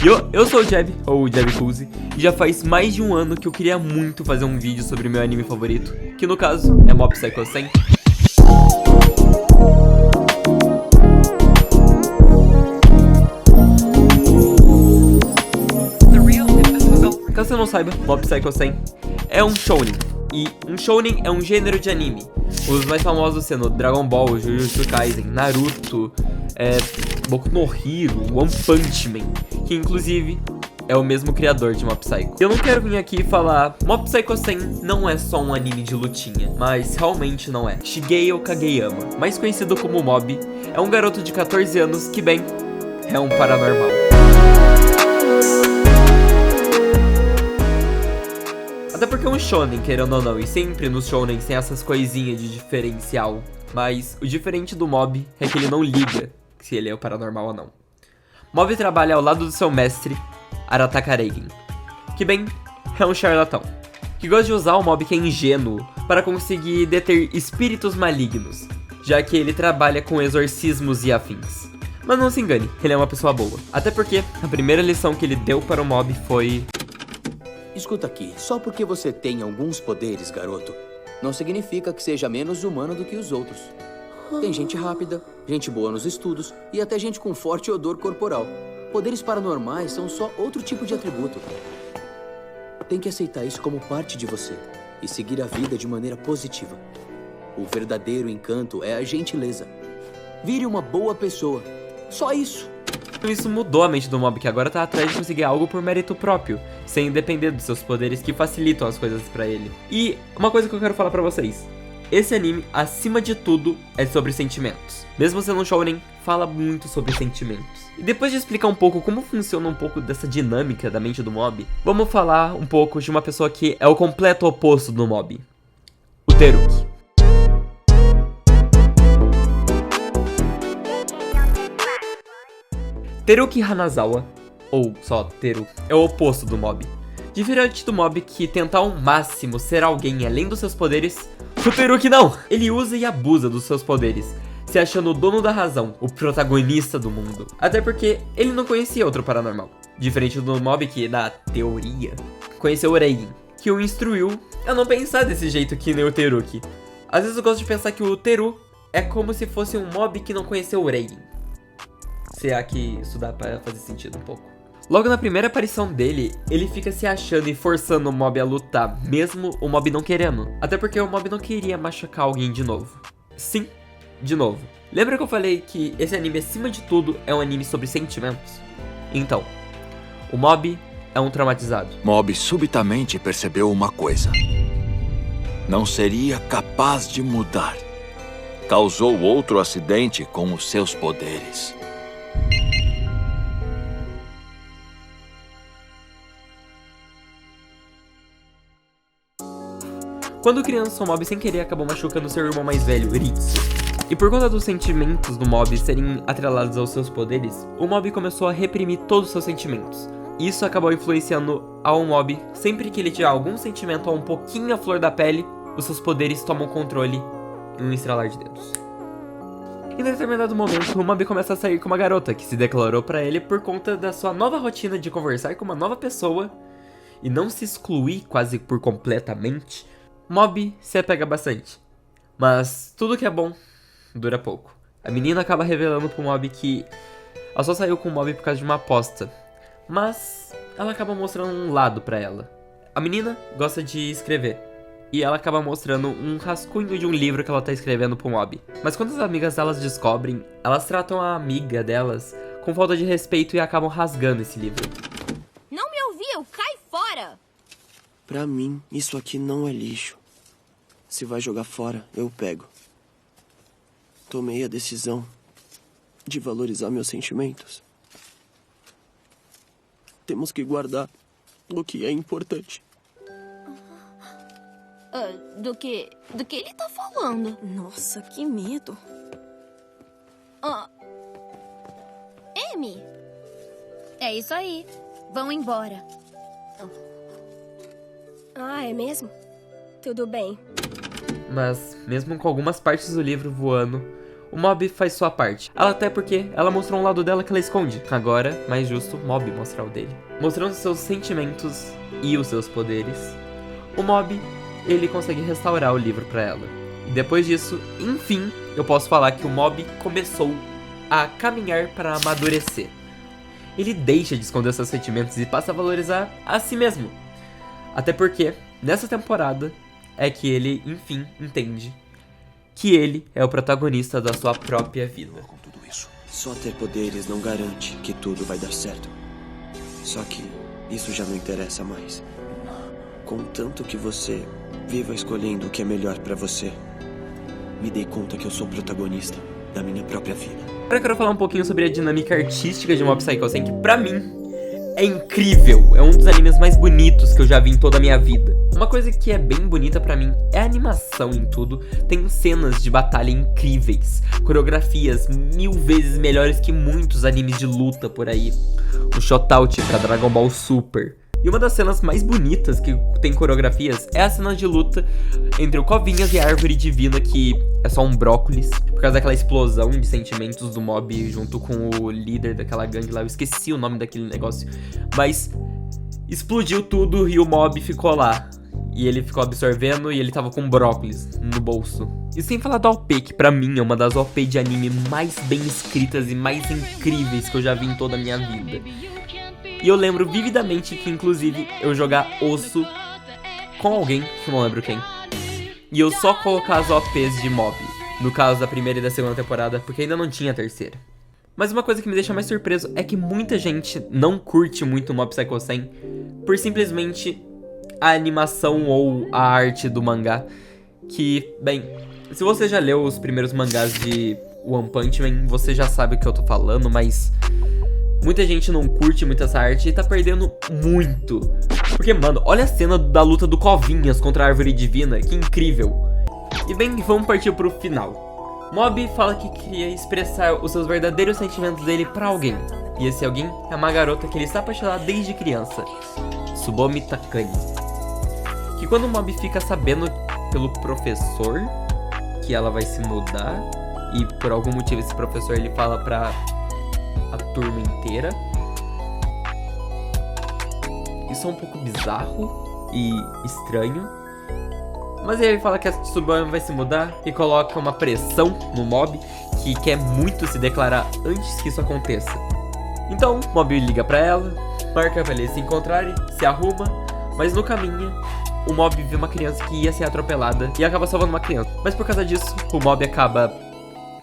Eu sou o Jeb, ou o Jeb Cozy, e já faz mais de um ano que eu queria muito fazer um vídeo sobre o meu anime favorito, que no caso é Mob Psycho 100. Caso você não saiba, Mob Psycho 100 é um shounen, e um shounen é um gênero de anime. Os mais famosos sendo Dragon Ball, Jujutsu Kaisen, Naruto, Boku no Hero, One Punch Man, que inclusive é o mesmo criador de Mob Psycho. Eu não quero vir aqui e falar Mob Psycho 100 não é só um anime de lutinha, mas realmente não é. Shigeo Kageyama, mais conhecido como Mob, é um garoto de 14 anos que, bem, é um paranormal. Até porque é um shonen, querendo ou não, e sempre nos shonen tem essas coisinhas de diferencial. Mas o diferente do Mob é que ele não liga se ele é o paranormal ou não. Mob trabalha ao lado do seu mestre, Arataka Reigen, que, bem, é um charlatão, que gosta de usar o Mob que é ingênuo para conseguir deter espíritos malignos, já que ele trabalha com exorcismos e afins. Mas não se engane, ele é uma pessoa boa. Até porque a primeira lição que ele deu para o Mob foi: escuta aqui, só porque você tem alguns poderes, garoto, não significa que seja menos humano do que os outros. Tem gente rápida, gente boa nos estudos e até gente com forte odor corporal. Poderes paranormais são só outro tipo de atributo. Tem que aceitar isso como parte de você e seguir a vida de maneira positiva. O verdadeiro encanto é a gentileza. Vire uma boa pessoa. Só isso. Isso mudou a mente do Mob, que agora tá atrás de conseguir algo por mérito próprio, sem depender dos seus poderes que facilitam as coisas pra ele. E uma coisa que eu quero falar pra vocês: esse anime, acima de tudo, é sobre sentimentos. Mesmo sendo um shounen, fala muito sobre sentimentos. E depois de explicar um pouco como funciona um pouco dessa dinâmica da mente do Mob, vamos falar um pouco de uma pessoa que é o completo oposto do Mob: o Teruki. Teruki Hanazawa, ou só Teru, é o oposto do Mob. Diferente do Mob, que tenta ao máximo ser alguém além dos seus poderes, o Teruki não! Ele usa e abusa dos seus poderes, se achando o dono da razão, o protagonista do mundo. Até porque ele não conhecia outro paranormal. Diferente do Mob, que, na teoria, conheceu o Reigen, que o instruiu a não pensar desse jeito que nem o Teruki. Às vezes eu gosto de pensar que o Teru é como se fosse um Mob que não conheceu o Reigen. Será que isso dá pra fazer sentido um pouco? Logo na primeira aparição dele, ele fica se achando e forçando o Mob a lutar, mesmo o Mob não querendo. Até porque o Mob não queria machucar alguém de novo. Sim, de novo. Lembra que eu falei que esse anime, acima de tudo, é um anime sobre sentimentos? Então, o Mob é um traumatizado. Mob subitamente percebeu uma coisa: não seria capaz de mudar. Causou outro acidente com os seus poderes. Quando criança, o Mob sem querer acabou machucando seu irmão mais velho, Ritsu. E por conta dos sentimentos do Mob serem atrelados aos seus poderes, o Mob começou a reprimir todos os seus sentimentos. Isso acabou influenciando ao Mob: sempre que ele tiver algum sentimento a um pouquinho à flor da pele, os seus poderes tomam controle em um estralar de dedos. Em determinado momento, o Mob começa a sair com uma garota que se declarou pra ele por conta da sua nova rotina de conversar com uma nova pessoa e não se excluir quase por completamente. Mob se apega bastante, mas tudo que é bom dura pouco. A menina acaba revelando pro Mob que ela só saiu com o Mob por causa de uma aposta, mas ela acaba mostrando um lado pra ela. A menina gosta de escrever, e ela acaba mostrando um rascunho de um livro que ela tá escrevendo pro Mob. Mas quando as amigas delas descobrem, elas tratam a amiga delas com falta de respeito e acabam rasgando esse livro. Não me ouviu? Cai fora! Pra mim, isso aqui não é lixo. Se vai jogar fora, eu pego. Tomei a decisão de valorizar meus sentimentos. Temos que guardar o que é importante. Do que ele tá falando? Nossa, que medo. Amy! É isso aí. Vão embora. Ah, é mesmo? Tudo bem. Mas, mesmo com algumas partes do livro voando, o Mob faz sua parte. Até porque ela mostrou um lado dela que ela esconde. Agora, mais justo, o Mob mostrar o dele. Mostrando seus sentimentos e os seus poderes, o Mob, ele consegue restaurar o livro pra ela. E depois disso, enfim, eu posso falar que o Mob começou a caminhar para amadurecer. Ele deixa de esconder seus sentimentos e passa a valorizar a si mesmo. Até porque, nessa temporada, é que ele, enfim, entende que ele é o protagonista da sua própria vida. Só ter poderes não garante que tudo vai dar certo. Só que isso já não interessa mais. Contanto que você viva escolhendo o que é melhor pra você, me dei conta que eu sou o protagonista da minha própria vida. Agora eu quero falar um pouquinho sobre a dinâmica artística de Mob Psycho 100, que pra mim é incrível. É um dos animes mais bonitos que eu já vi em toda a minha vida. Uma coisa que é bem bonita pra mim é a animação em tudo. Tem cenas de batalha incríveis, coreografias 1000 vezes melhores que muitos animes de luta por aí. O shoutout pra Dragon Ball Super. E uma das cenas mais bonitas que tem coreografias é a cena de luta entre o Covinhas e a Árvore Divina, que é só um brócolis, por causa daquela explosão de sentimentos do Mob junto com o líder daquela gangue lá. Eu esqueci o nome daquele negócio, mas explodiu tudo e o Mob ficou lá. E ele ficou absorvendo e ele tava com brócolis no bolso. E sem falar da OP, que pra mim é uma das OP de anime mais bem escritas e mais incríveis que eu já vi em toda a minha vida. E eu lembro vividamente que, inclusive, eu jogar osso com alguém, que eu não lembro quem. E eu só colocar as OPs de Mob, no caso da primeira e da segunda temporada, porque ainda não tinha a terceira. Mas uma coisa que me deixa mais surpreso é que muita gente não curte muito o Mob Psycho 100 por simplesmente a animação ou a arte do mangá. Que, bem, se você já leu os primeiros mangás de One Punch Man, você já sabe o que eu tô falando, mas muita gente não curte muito essa arte e tá perdendo muito. Porque, mano, olha a cena da luta do Covinhas contra a Árvore Divina, que incrível. E bem, vamos partir pro final. Mob fala que queria expressar os seus verdadeiros sentimentos dele pra alguém. E esse alguém é uma garota que ele está apaixonado desde criança, Tsubomi Takane. Que quando o Mob fica sabendo pelo professor que ela vai se mudar, e por algum motivo esse professor ele fala pra a turma inteira, isso é um pouco bizarro e estranho. Mas aí ele fala que a Tsubomi vai se mudar e coloca uma pressão no Mob, que quer muito se declarar antes que isso aconteça. Então o Mob liga pra ela, marca pra eles se encontrarem, se arruma, mas no caminho o Mob vê uma criança que ia ser atropelada e acaba salvando uma criança. Mas por causa disso, o Mob acaba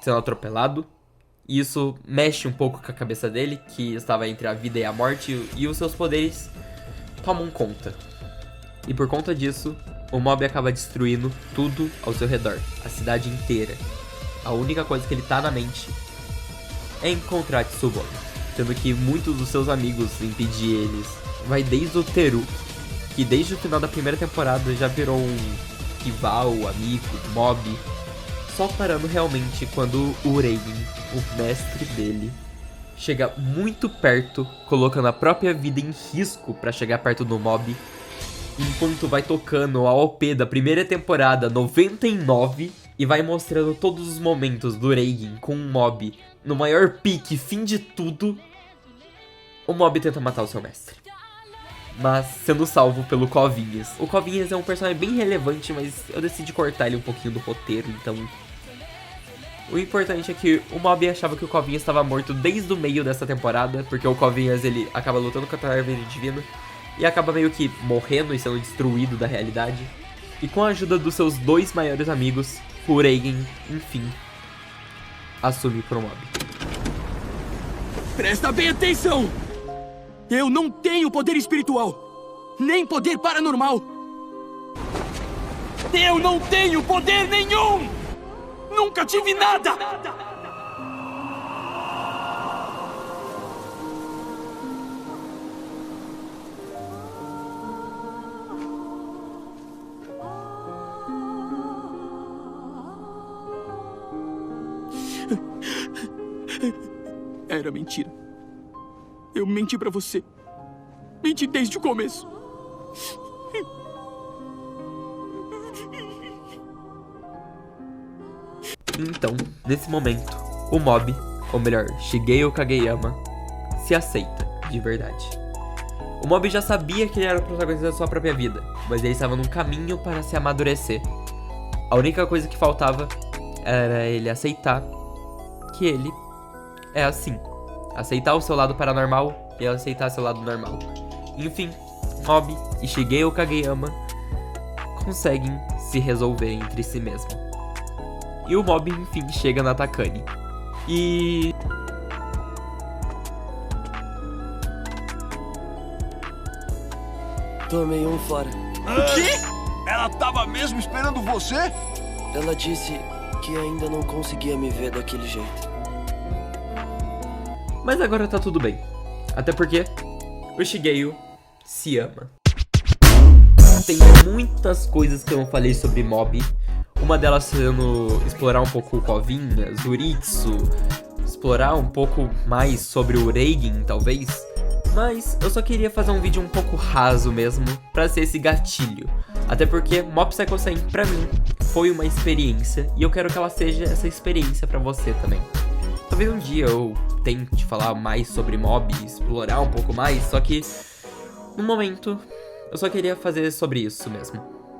sendo atropelado. E isso mexe um pouco com a cabeça dele, que estava entre a vida e a morte, e os seus poderes tomam conta. E por conta disso, o Mob acaba destruindo tudo ao seu redor, a cidade inteira. A única coisa que ele tá na mente é encontrar Tsubomi, sendo que muitos dos seus amigos impedir eles. Vai desde o Teru, que desde o final da primeira temporada já virou um rival, amigo do Mob, só parando realmente quando o Reigen, o mestre dele, chega muito perto, colocando a própria vida em risco pra chegar perto do Mob, enquanto vai tocando a OP da primeira temporada 99 e vai mostrando todos os momentos do Reigen com o Mob no maior pique, fim de tudo. O Mob tenta matar o seu mestre, mas sendo salvo pelo Covinhas. O Covinhas é um personagem bem relevante, mas eu decidi cortar ele um pouquinho do roteiro, então o importante é que o Mob achava que o Covinhas estava morto desde o meio dessa temporada, porque o Covinhas ele acaba lutando contra a Árvore Divina e acaba meio que morrendo e sendo destruído da realidade. E com a ajuda dos seus dois maiores amigos, o Reigen, enfim, assume pro Mob. Presta bem atenção! Eu não tenho poder espiritual, nem poder paranormal. Eu não tenho poder nenhum! Nunca tive nada! Era mentira. Eu menti pra você. Menti desde o começo. Então, nesse momento, o Mob, ou melhor, Shigeo Kageyama, se aceita de verdade. O Mob já sabia que ele era o protagonista da sua própria vida, mas ele estava num caminho para se amadurecer. A única coisa que faltava era ele aceitar que ele é assim. Aceitar o seu lado paranormal e aceitar seu lado normal. Enfim, Mob e Shigeo Kageyama conseguem se resolver entre si mesmo. E o Mob, enfim, chega na Takane. E... Tomei um fora. O quê? Ela tava mesmo esperando você? Ela disse que ainda não conseguia me ver daquele jeito. Mas agora tá tudo bem. Até porque o Shigeo se ama. Tem muitas coisas que eu não falei sobre Mob. Uma delas sendo explorar um pouco o Kovinha, Zuritsu, explorar um pouco mais sobre o Reigen, talvez. Mas eu só queria fazer um vídeo um pouco raso mesmo, pra ser esse gatilho. Até porque Mob Psycho 100, pra mim, foi uma experiência, e eu quero que ela seja essa experiência pra você também. Talvez um dia eu tente falar mais sobre Mob, explorar um pouco mais, só que no momento eu só queria fazer sobre isso mesmo.